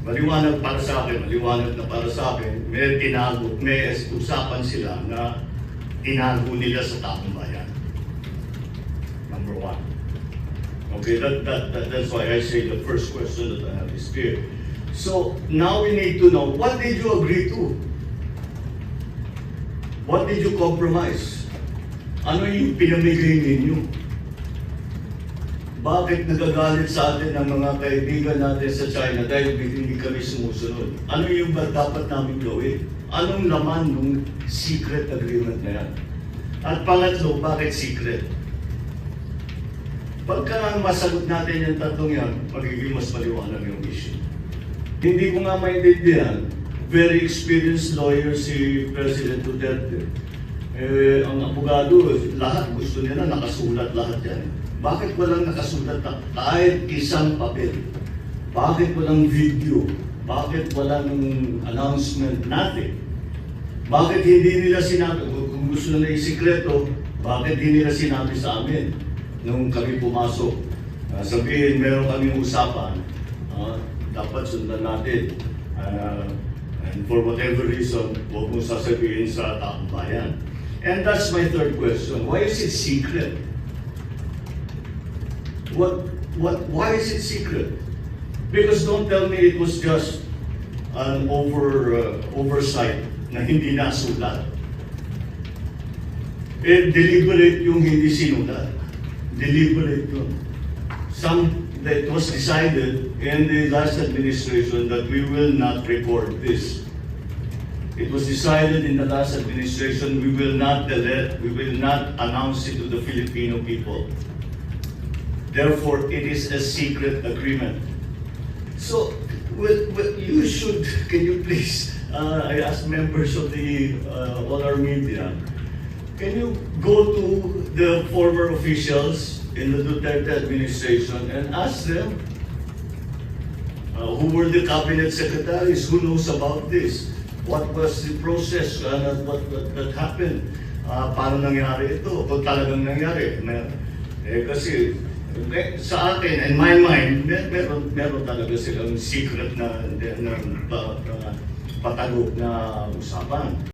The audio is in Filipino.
maliwanag na para sa akin, may tinago, may usapan sila na tinago nila sa taong bayan. Number one. Okay, that's why I say the first question that I have is clear. So, now we need to know, what did you agree to? What did you compromise? Ano yung pinamigay ninyo? Bakit nagagalit sa atin ang mga kaibigan natin sa China dahil hindi kami sumusunod? Ano yung dapat namin gawin? Anong laman ng secret agreement na yan? At pangatlo, bakit secret? Pagka masagot natin yung tatlong yan, magiging mas maliwanag yung issue. Hindi ko nga maintindihan, very experienced lawyer si President Duterte. Ang abogado, lahat gusto nila nakasulat lahat yan. Bakit walang nakasulat na kahit isang papel? Bakit walang video? Bakit walang announcement natin? Bakit hindi nila sinabi, kung gusto nila isikreto, bakit hindi nila sinabi sa amin nung kami pumasok? Sabihin, meron kaming usapan, dapat sundan natin. And for whatever reason, huwag mong sasabihin sa taong bayan. And that's my third question. Why is it secret? Why is it secret? Because don't tell me it was just an oversight na hindi nasulat. Deliberate yung hindi sinulat. Deliberate yun. That was decided in the last administration that we will not record this. It was decided in the last administration we will not announce it to the Filipino people. Therefore, it is a secret agreement. So, you should, can you please, I ask members of the all our media, can you go to the former officials in the Duterte administration and ask them who were the cabinet secretaries, who knows about this? What was the process that happened? Paano nangyari ito? Kung talagang nangyari. Kasi sa akin, in my mind, meron talaga silang secret na patagok na usapan.